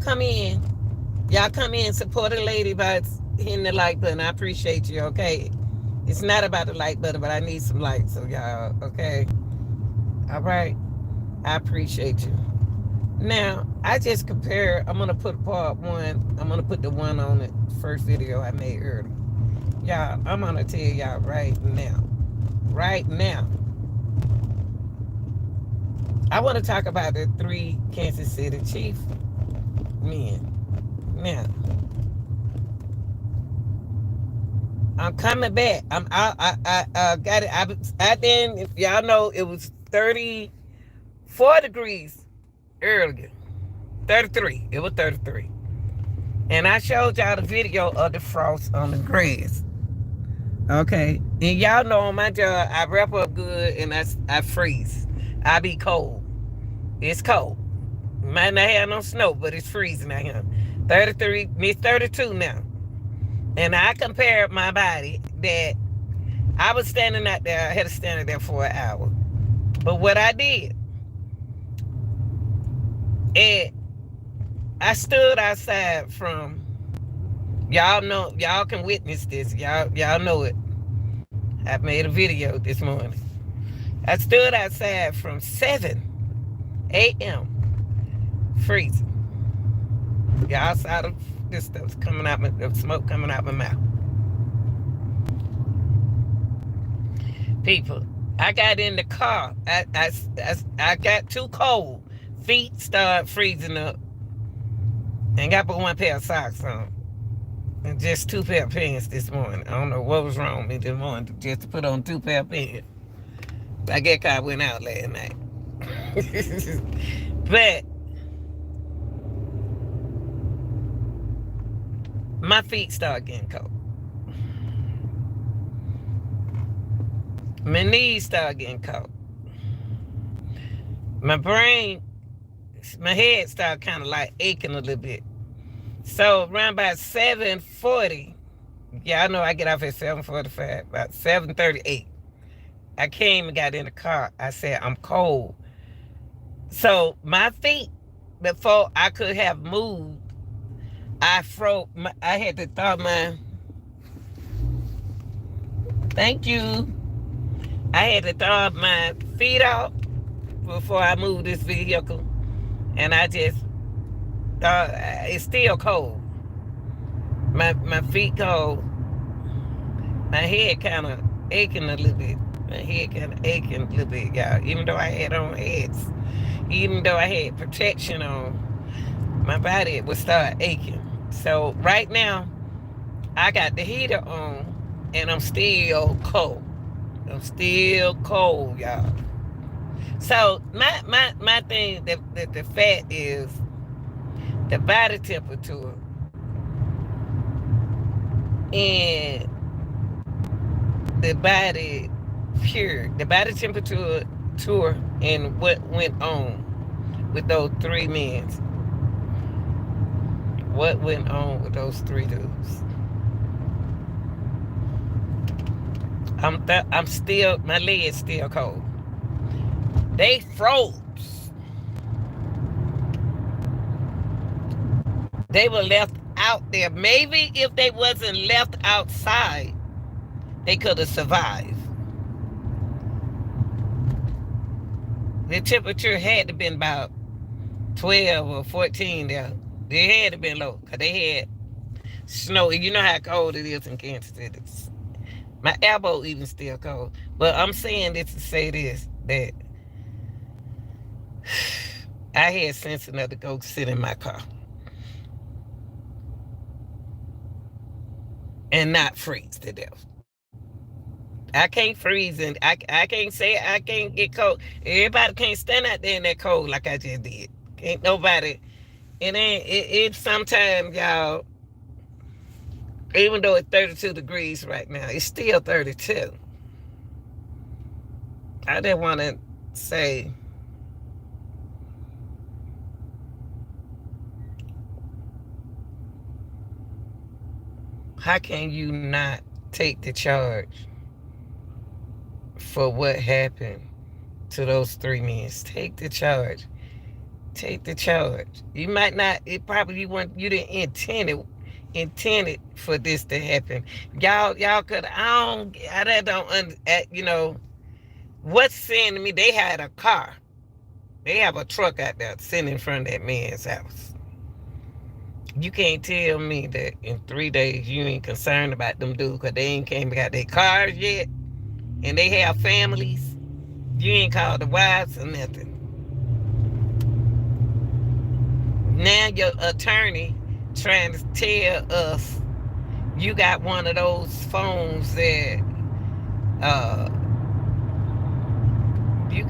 come in. Y'all come in, support a lady by hitting the like button. I appreciate you, okay? It's not about the like button, but I need some likes, so y'all, okay? All right? I appreciate you. Now, I just compare, I'm going to put part one, I'm going to put the one on the first video I made earlier. Y'all, I'm going to tell y'all right now, I want to talk about the 3 Kansas City Chiefs men. Now, I'm coming back. I got it. I then, if y'all know, it was 34 degrees earlier. 33. It was 33. And I showed y'all the video of the frost on the grass. Okay. And y'all know on my job, I wrap up good and I freeze. I be cold. It's cold. Might not have no snow, but it's freezing out here. 33, it's 32 now. And I compared my body that I was standing out there, I had to stand there for an hour. But what I did, I stood outside from, y'all know, y'all can witness this. Y'all know it. I made a video this morning. I stood outside from 7 a.m. freezing. Y'all saw this stuff coming out, the smoke coming out my mouth. People, I got in the car. I got too cold. Feet started freezing up. And got but one pair of socks on. And just 2 pair of pants this morning. I don't know what was wrong with me this morning just to put on 2 pair of pants. I guess I went out last night. But my feet started getting cold. My knees started getting cold. My brain, my head started kind of like aching a little bit. So around about 7:40, y'all know I get off at 7:45, about 7:38. I came and got in the car. I said, I'm cold. So my feet, before I could have moved, I froze. I had to thaw my, thank you. I had to thaw my feet out before I moved this vehicle. And I just thought, it's still cold. My feet cold. My head kind of aching a little bit. My head kind of aching a little bit, y'all. Even though I had on heads, even though I had protection on, my body would start aching. So right now, I got the heater on, and I'm still cold. I'm still cold, y'all. So my thing, the fact is the body temperature and the body the body temperature tour and what went on with those 3 men. What went on with those 3 dudes? I'm still, my leg's still cold. They froze. They were left out there. Maybe if they wasn't left outside, they could have survived. The temperature had to been about 12 or 14 there. They had to been low because they had snow. You know how cold it is in Kansas City. My elbow even still cold. But I'm saying this to say this, that I had sense enough to go sit in my car and not freeze to death. I can't freeze, and I can't say I can't get cold. Everybody can't stand out there in that cold like I just did. Ain't nobody. It sometimes, y'all, even though it's 32 degrees right now, it's still 32. I didn't want to say, how can you not take the charge for what happened to those 3 men? Take the charge. Take the charge. You might not. It probably you didn't intend it for this to happen. Y'all could. I don't. You know what's saying to me? They had a car. They have a truck out there sitting in front of that man's house. You can't tell me that in 3 days you ain't concerned about them dudes because they ain't came got their cars yet and they have families. You ain't called the wives or nothing. Now your attorney trying to tell us you got one of those phones that uh you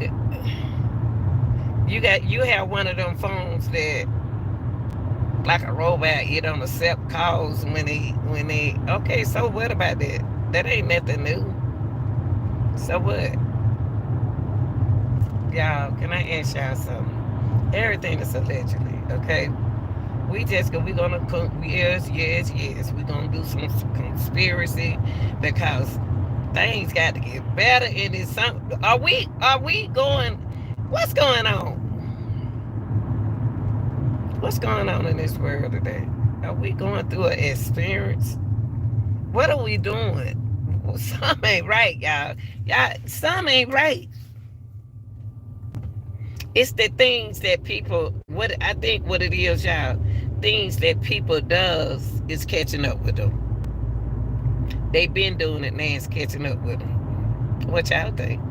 got you have one of them phones that like a robot, it don't accept calls when they okay, so what about that? That ain't nothing new. So what? Y'all, can I ask y'all something? Everything is allegedly, okay? We gonna yes, we gonna do some conspiracy because things got to get better in this. Are we going? What's going on? What's going on in this world today? Are we going through an experience? What are we doing? Well, something ain't right, y'all. Something ain't right. It's the things that people. What I think what it is, y'all. Things that people does is catching up with them. They been doing it, now it's catching up with them. What y'all think?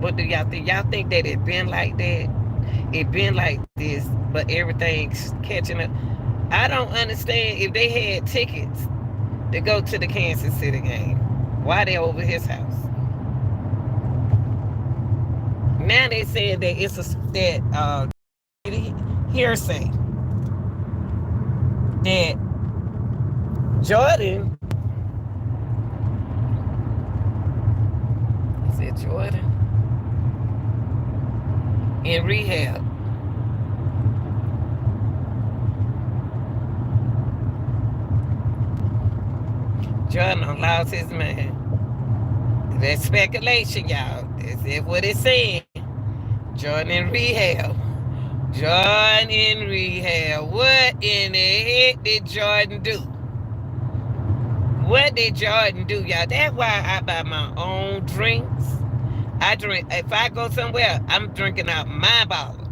What do y'all think? Y'all think that it been like that? It been like this, but everything's catching up. I don't understand if they had tickets to go to the Kansas City game. Why they over his house? Now they saying that it's that hearsay that Jordan is it Jordan in rehab. Jordan lost his man. That's speculation, y'all. That's what it's saying. Jordan in rehab. Jordan in rehab. What in the heck did Jordan do? What did Jordan do, y'all? That's why I buy my own drinks. I drink. If I go somewhere, I'm drinking out my bottle.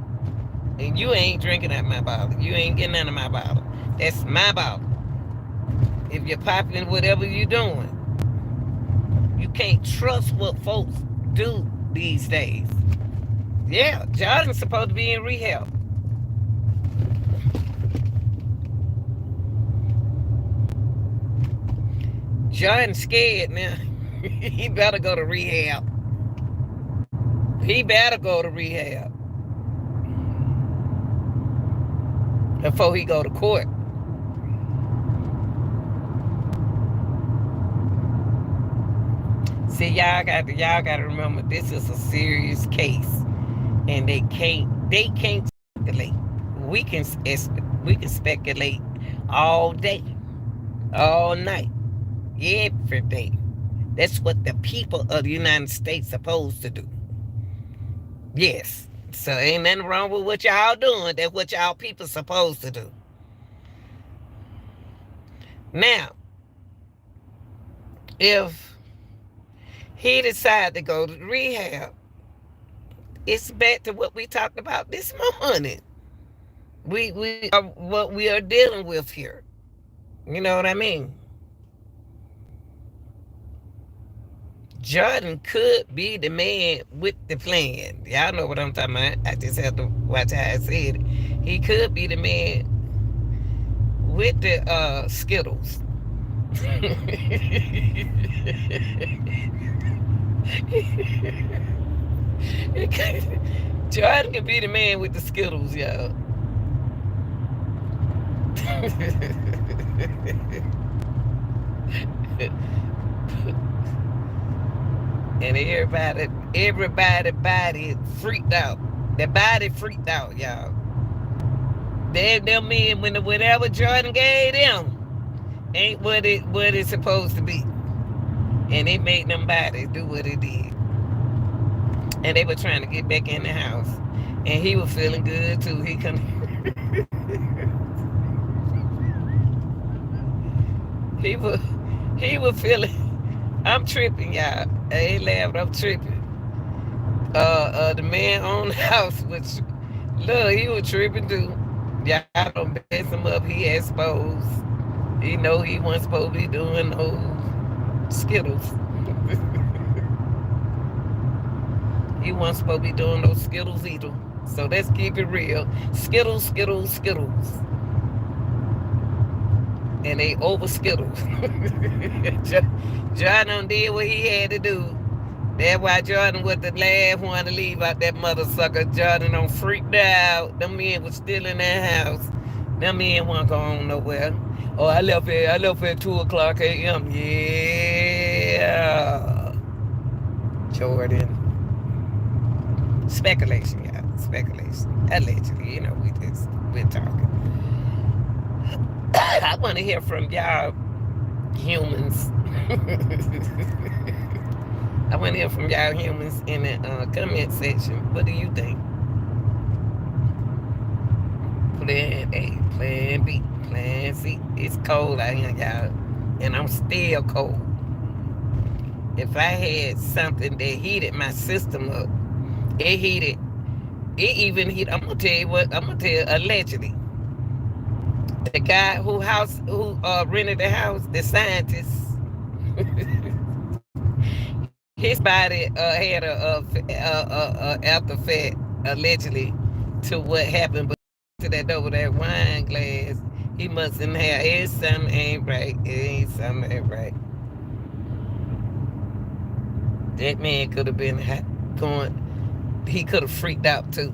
And you ain't drinking out my bottle. You ain't getting none of my bottle. That's my bottle. If you're popping whatever you're doing, you can't trust what folks do these days. Yeah, Jordan's supposed to be in rehab. Jordan's scared now. He better go to rehab. He better go to rehab before he go to court. See, y'all got to remember this is a serious case, and they can't speculate. We can speculate all day, all night, every day. That's what the people of the United States supposed to do. Yes. So ain't nothing wrong with what y'all doing. That's what y'all people supposed to do. Now, if he decided to go to rehab, it's back to what we talked about this morning. We are what we are dealing with here. You know what I mean? Jordan could be the man with the plan. Y'all know what I'm talking about. I just have to watch how I said it. He could be the man with the Skittles. Jordan could be the man with the Skittles, y'all. And everybody body freaked out. The body freaked out, y'all. Them men, when whatever Jordan gave them ain't what it's supposed to be. And it made them bodies do what it did. And they were trying to get back in the house. And he was feeling good too. He couldn't. He was he was feeling. I'm tripping, y'all. I ain't laughing. I'm tripping. The man on the house was look. He was tripping too. Y'all don't mess him up. He exposed. He know he wasn't supposed to be doing no skittles. He wasn't supposed to be doing no skittles either. So let's keep it real. Skittles, skittles, skittles. And they over skittles. Jordan did what he had to do. That's why Jordan was the last one to leave out that mother sucker. Jordan don't freaked out. Them men was still in that house. Them men weren't going nowhere. Oh, I left at 2 o'clock a.m. Yeah. Jordan. Speculation, y'all. Speculation. Allegedly, we're talking. I want to hear from y'all humans. I want to hear from y'all humans in the comment section. What do you think? Plan A, Plan B, Plan C. It's cold out here, y'all, and I'm still cold. If I had something that heated my system up, it heated. It even heat. I'm gonna tell you what. I'm gonna tell you allegedly. The guy who rented the house, the scientist, his body had a after effect allegedly to what happened, but to that over that wine glass, he mustn't have. It's something ain't right. It ain't something ain't right. That man could have been going. He could have freaked out too.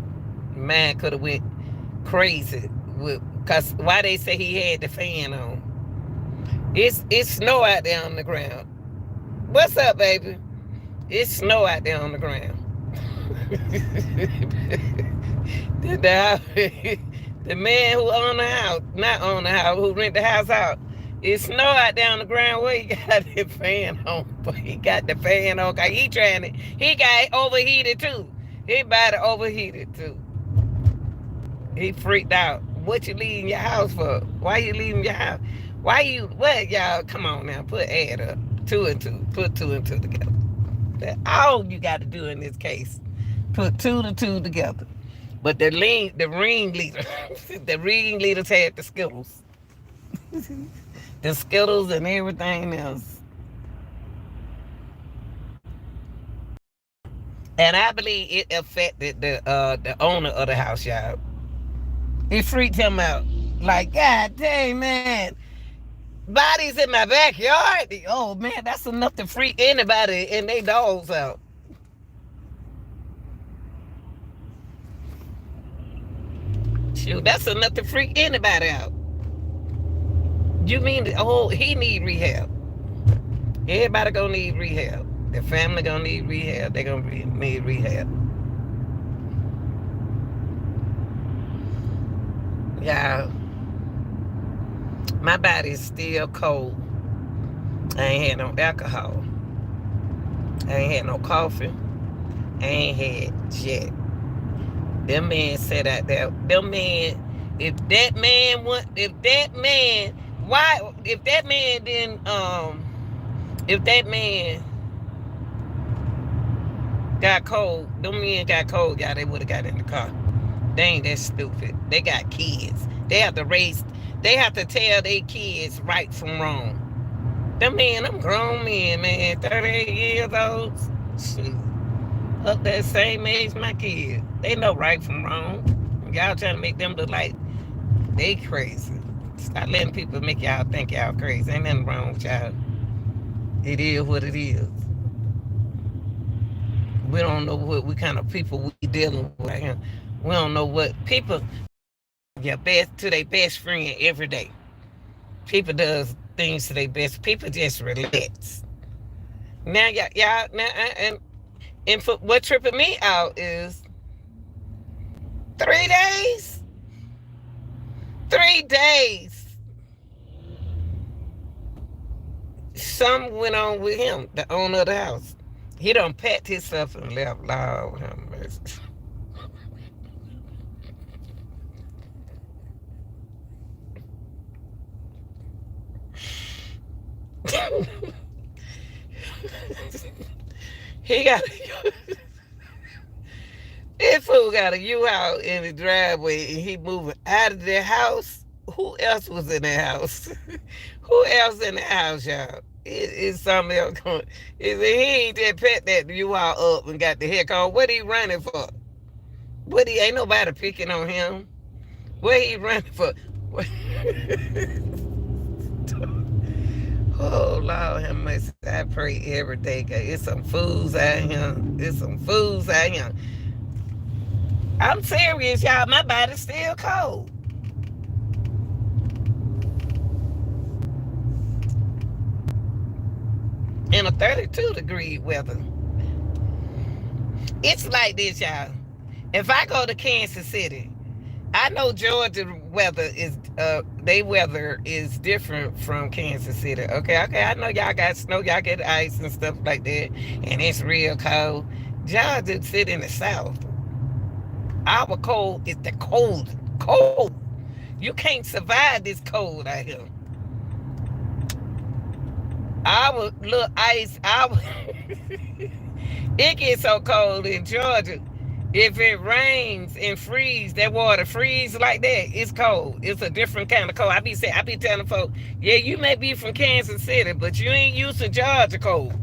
Man could have went crazy with. Cause why they say he had the fan on? It's snow out there on the ground. What's up, baby? It's snow out there on the ground. The man who owned the house, not own the house, who rent the house out, it's snow out there on the ground. Where he got the fan on? But he got the fan on. Cause he trying to. He got overheated too. His body overheated too. He freaked out. What you leaving your house for? Why you leaving your house? Why you what y'all? Come on now, put add up. Two and two. Put two and two together. That's all you got to do in this case. Put two to two together. But the ringleader, the ringleaders had the Skittles, the Skittles and everything else. And I believe it affected the owner of the house, y'all. It freaked him out. Like, God dang, man. Bodies in my backyard. Oh, man, that's enough to freak anybody and they dogs out. Shoot, that's enough to freak anybody out. You mean, oh, he need rehab. Everybody gonna need rehab. The family gonna need rehab. They gonna need rehab. Yeah, my body is still cold. I ain't had no alcohol. I ain't had no coffee. I ain't had jet. Them men said out there. Them men. If that man, why? If that man didn't, if that man got cold, them men got cold, y'all, they would have got in the car. They ain't that stupid. They got kids. They have to raise. They have to tell their kids right from wrong. Them grown men, man, 38 years old. Shoot, up that same age my kids. They know right from wrong. Y'all trying to make them look like they crazy. Stop letting people make y'all think y'all crazy. Ain't nothing wrong with y'all. It is what it is. We don't know what kind of people we dealing with right here. We don't know what people your best to their best friend every day. People does things to their best. People just relax. Now y'all now and for what tripping me out is 3 days. 3 days. Something went on with him, the owner of the house. He done packed himself and left. Lord have mercy. He got this fool got a U-Haul in the driveway and he moving out of the house. Who else was in the house? Who else in the house, y'all? It's something else going. He ain't just pet that U-Haul up and got the heck on. What he running for? What he ain't nobody picking on him. What he running for? Oh Lord have mercy. I pray every day. It's some fools out here. It's some fools out here. I'm serious, y'all. My body's still cold. In a 32-degree weather. It's like this, y'all. If I go to Kansas City, I know Georgia weather is they weather is different from Kansas City. Okay, I know y'all got snow, y'all get ice and stuff like that, and it's real cold. Georgia sit in the south. Our cold is the cold. Cold. You can't survive this cold out here. Our little ice, it gets so cold in Georgia. If it rains and freeze, that water freeze like that, it's cold. It's a different kind of cold. I be telling folks, yeah, you may be from Kansas City, but you ain't used to Georgia cold.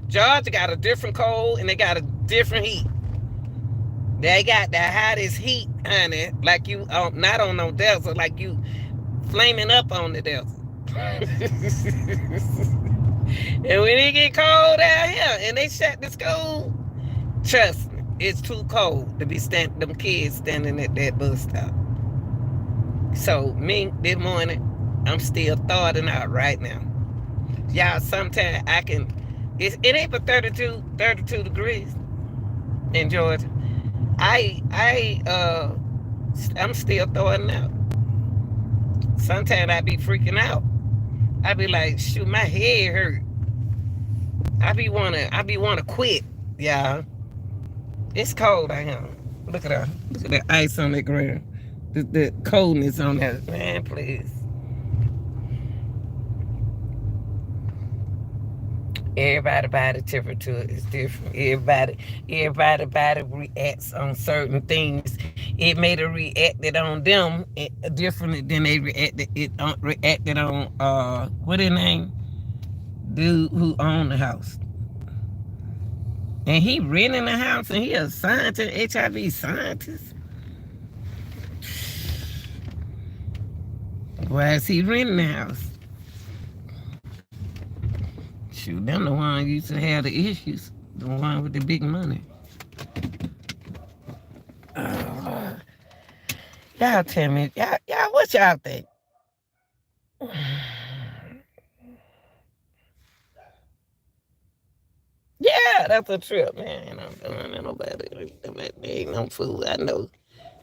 Georgia got a different cold and they got a different heat. They got the hottest heat, honey, like you not on no desert, like you flaming up on the desert. And when it get cold out here and they shut the school, trust me, it's too cold to be them kids standing at that bus stop. So me, this morning, I'm still thawing out right now. Y'all, sometimes I can, it ain't but 32 degrees in Georgia. I'm still thawing out. Sometimes I be freaking out. I be like, shoot, my head hurt. I be wanna quit, y'all. It's cold out here. Look at that. Look at that ice on the ground. The coldness on that. Man, please. Everybody's body temperature is different. Everybody body reacts on certain things. It may have reacted on them differently than they reacted on what his name? Dude who owned the house. And he renting the house and he a scientist, HIV scientist. Why is he renting the house? Shoot, them the one used to have the issues. The one with the big money. Y'all tell me, y'all what y'all think? Yeah, that's a trip, man. I'm doing nobody. There ain't no food. I know.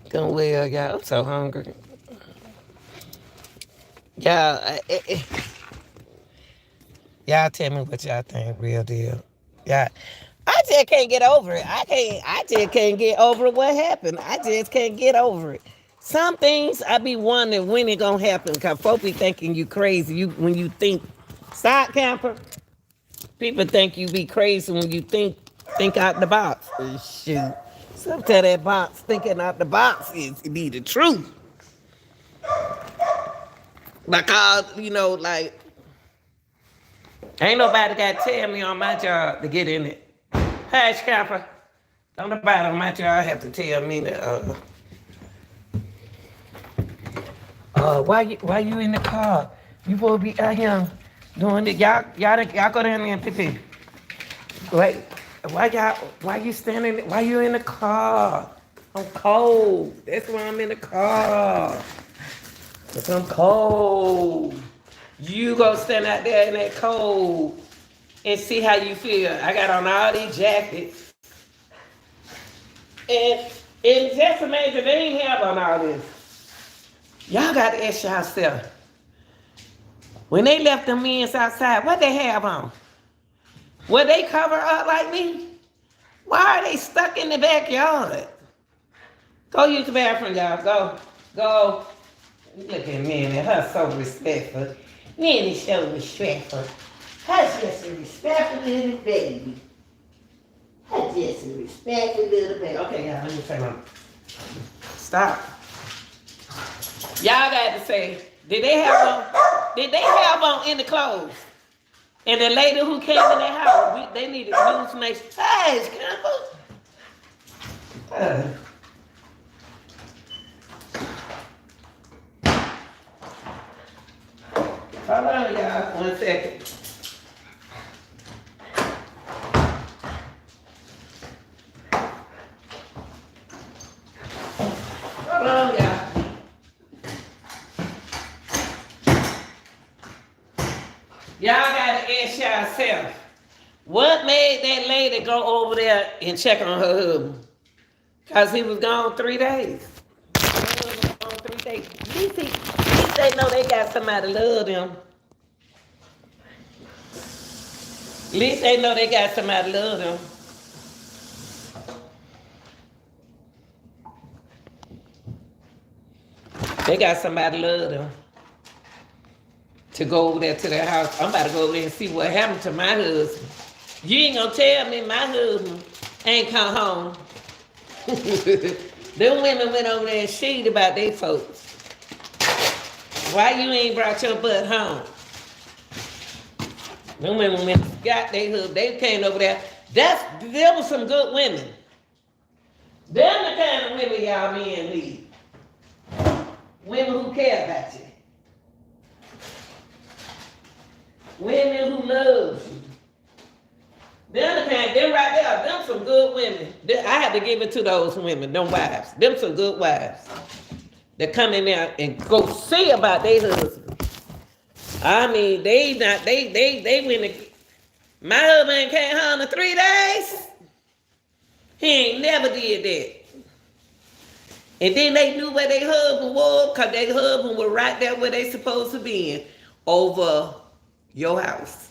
Gonna well, y'all. I'm so hungry. Y'all, y'all tell me what y'all think, real deal. Yeah, I just can't get over it. I just can't get over what happened. I just can't get over it. Some things I be wondering when it gonna happen, cause folks be thinking you crazy. When you think, stop camper. People think you be crazy when you think out the box. Shoot. Sometimes that box, thinking out the box is be the truth. Like like ain't nobody got to tell me on my job to get in it. Hush, camper. Don't nobody on my job have to tell me that. Why you in the car? You supposed to be out here doing it. Y'all go down there and pee. Wait, why you standing? Why you in the car? I'm cold. That's why I'm in the car. Cause I'm cold. You go stand out there in that cold and see how you feel. I got on all these jackets. And just imagine they ain't have on all this. Y'all got to ask yourself. When they left them men outside, what they have on? Were they covered up like me? Why are they stuck in the backyard? Go use the bathroom, y'all. Go. Look at Nanny, her so respectful. Nanny so respectful. That's just a respectful little baby. That's just a respectful little baby. Okay, y'all, let me say my. Stop. Y'all got to say, did they have on? Did they have on any clothes? And the lady who came in their house, they needed news nation. Hey, Campbell. Hold on, y'all. 1 second. Hold on, y'all. Y'all got to ask yourself, what made that lady go over there and check on her husband? Because he was gone 3 days. On 3 days. At least they know they got somebody to love them. At least they know they got somebody to love them. They got somebody to love them. To go over there to their house. I'm about to go over there and see what happened to my husband. You ain't gonna tell me my husband ain't come home. Them women went over there and shitted about their folks. Why you ain't brought your butt home? Them women got their husband. They came over there. There was some good women. Them the kind of women y'all men need. Women who care about you. Women who love you. Them right there, them some good women. I had to give it to those women, them wives. Them some good wives. That come in there and go see about their husband. I mean, they went and, my husband came home in 3 days. He ain't never did that. And then they knew where their husband was, because their husband was right there where they supposed to be in, over your house.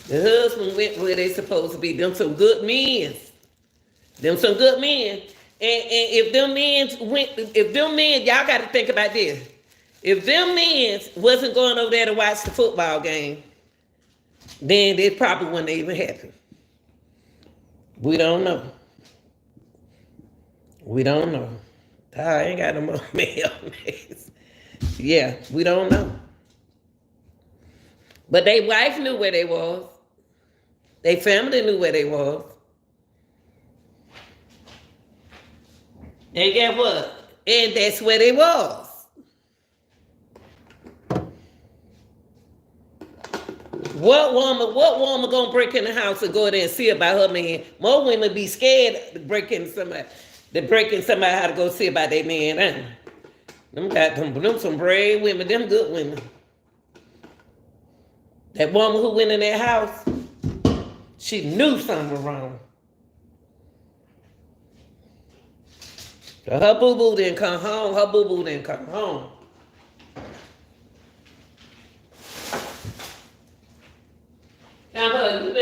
The husband went where they supposed to be. Them some good men. Them some good men. And if them men, y'all got to think about this. If them men wasn't going over there to watch the football game, then it probably wouldn't even happen. We don't know. We don't know. I ain't got no more mail. Yeah, we don't know. But their wife knew where they was. Their family knew where they was. And guess what? And that's where they was. What woman gonna break in the house and go there and see about her man? More women be scared to break in somebody how to go see about their man. Them some brave women, them good women. That woman who went in that house, she knew something was wrong. So her boo-boo didn't come home. Her boo-boo didn't come home. Now, you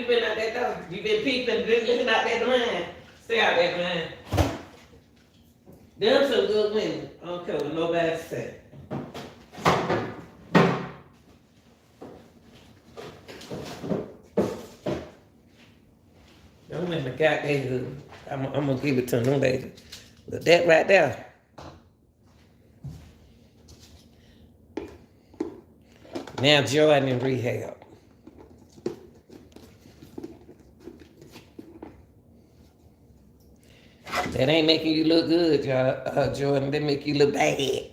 been out that door. You been peeping, been looking out that blind. Stay out that blind. Them some good women. I don't care what nobody say. Them women got their good. I'm gonna give it to them ladies. But that right there. Now Jordan in rehab. That ain't making you look good, Jordan. That make you look bad.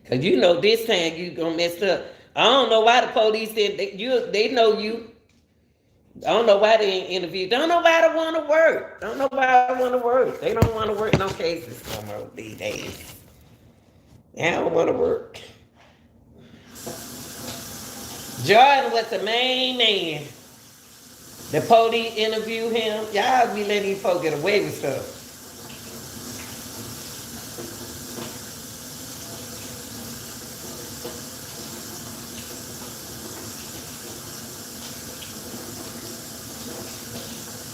Cause you know this time you gonna mess up. I don't know why the police didn't. They know you. I don't know why they ain't interviewed. Don't nobody want to work. Don't nobody want to work. They don't want to work no cases no more these days. They don't want to work. Jordan was the main man. The police interviewed him. Y'all be letting these folks get away with stuff.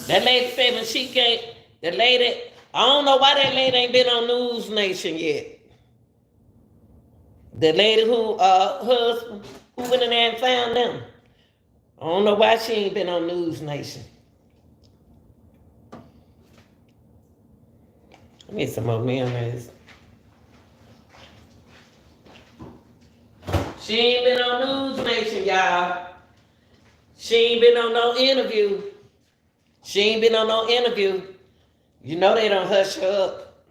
That lady said when she came, I don't know why that lady ain't been on News Nation yet. The lady who husband who went in there and found them. I don't know why she ain't been on News Nation. I need some more mayonnaise. She ain't been on News Nation, y'all. She ain't been on no interview. She ain't been on no interview. You know they don't hush her up.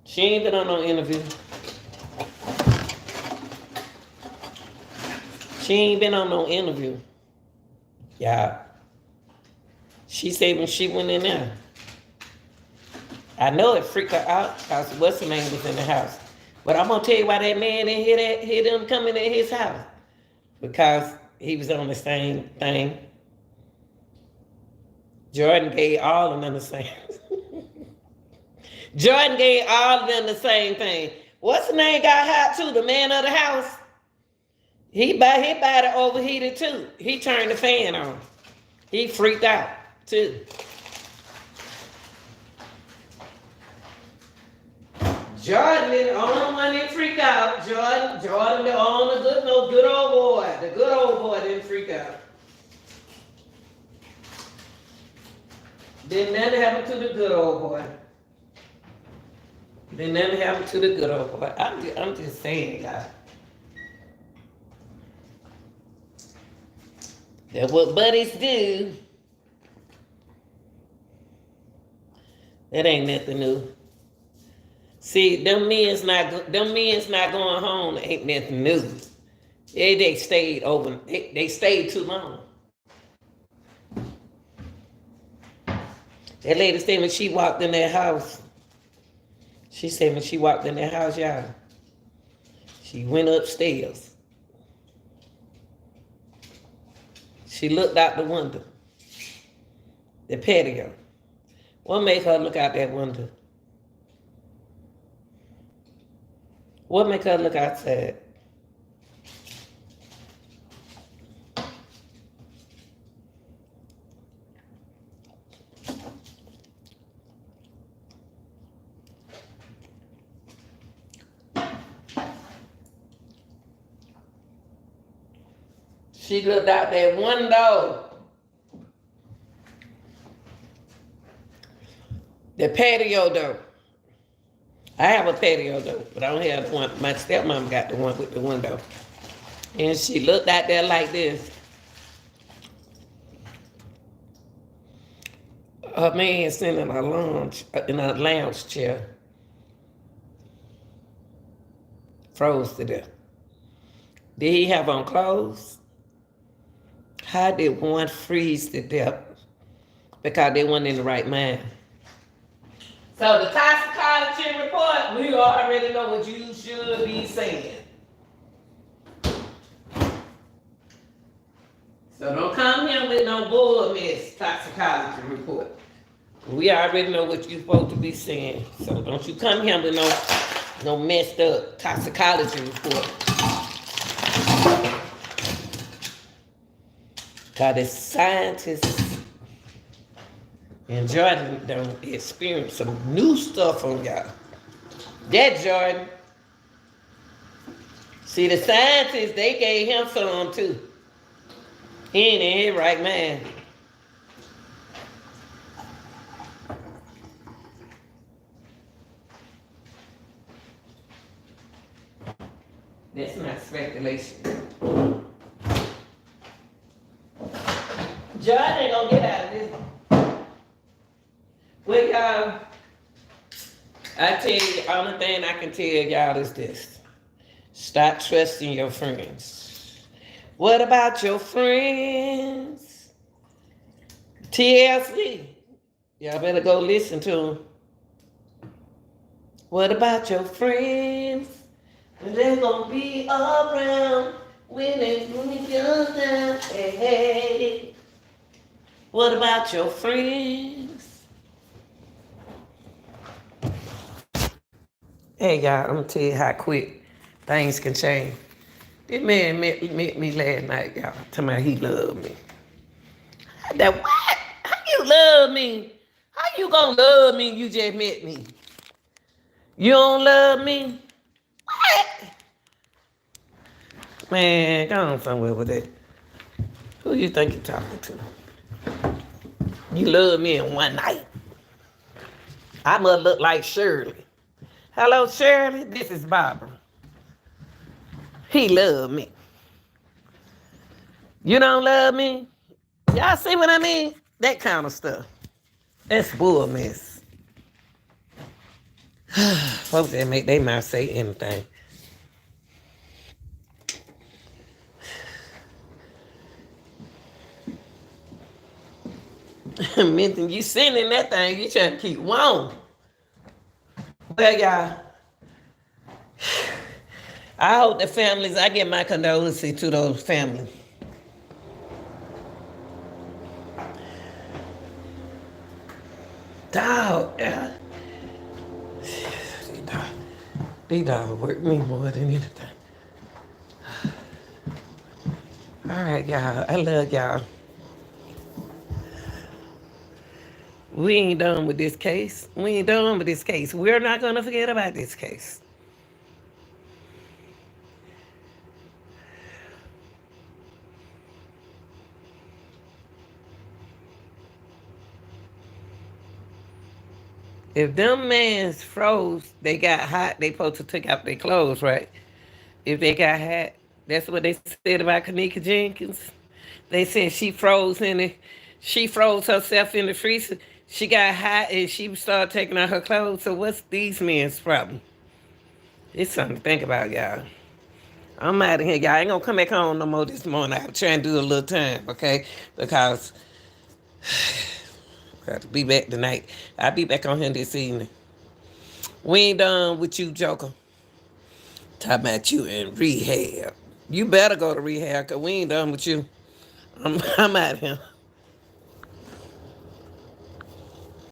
She ain't been on no interview. She ain't been on no interview. Yeah. She said when she went in there. I know it freaked her out because what's her name was in the house. But I'm gonna tell you why that man didn't hear them coming in his house. Because he was on the same thing. Jordan gave all of them the same. Jordan gave all of them the same thing. What's the name got hot too? The man of the house. He body overheated too. He turned the fan on. He freaked out too. Jordan the only one didn't freak out. Jordan the only good old boy. The good old boy didn't freak out. Didn't nothing happen to the good old boy. Didn't nothing happen to the good old boy. I'm just saying, guys. That's what buddies do. That ain't nothing new. See, them men's not going home. Ain't nothing new. They stayed over. They stayed too long. That lady said when she walked in that house. She said when she walked in that house, y'all. She went upstairs. She looked out the window. The patio. What made her look out that window? What make her look outside? She looked out that window. The patio door. I have a patio door, but I don't have the one. My stepmom got the one with the window. And she looked out there like this. Her man sitting in a lounge chair. Froze to death. Did he have on clothes? How did one freeze to death? Because they weren't in the right mind. So the toxicology report, we already know what you should be saying. So don't come here with no bull mess toxicology report. We already know what you're supposed to be saying. So don't you come here with no messed up toxicology report. Because the scientists and Jordan don't experience some new stuff on y'all. That Jordan. See, the scientists, they gave him some too. He ain't in here right, man. That's not speculation. Jordan ain't gonna get out of this. Well, y'all, I tell you, the only thing I can tell y'all is this. Stop trusting your friends. What about your friends? TLC. Y'all better go listen to them. What about your friends? They're gonna be around when it goes down. Hey, hey. What about your friends? Hey, y'all, I'm gonna tell you how quick things can change. This man met me last night, y'all. Tell me he loved me. That what? How you love me? How you gonna love me? You just met me. You don't love me? What? Man, go on somewhere with that. Who you think you're talking to? You love me in one night. I must look like Shirley. Hello, Shirley. This is Barbara. He love me. You don't love me? Y'all see what I mean? That kind of stuff. That's bull mess. Folks that make they mouth say anything. Mention you sending that thing, you trying to keep warm. Well, y'all, I hope the families, I give my condolences to those families. Dog, these dogs work me more than anything. All right, y'all, I love y'all. We ain't done with this case. We ain't done with this case. We're not going to forget about this case. If them mans froze, they got hot, they supposed to take out their clothes, right? If they got hot, that's what they said about Kanika Jenkins. They said she froze in it. She froze herself in the freezer. She got hot and she started taking out her clothes. So what's these men's problem? It's something to think about, y'all. I'm out of here, y'all. I ain't gonna come back home no more this morning. I'm trying to do a little time, okay? Because I got to be back tonight. I'll be back on here this evening. We ain't done with you, Joker. Talking about you in rehab. You better go to rehab because we ain't done with you. I'm out of here.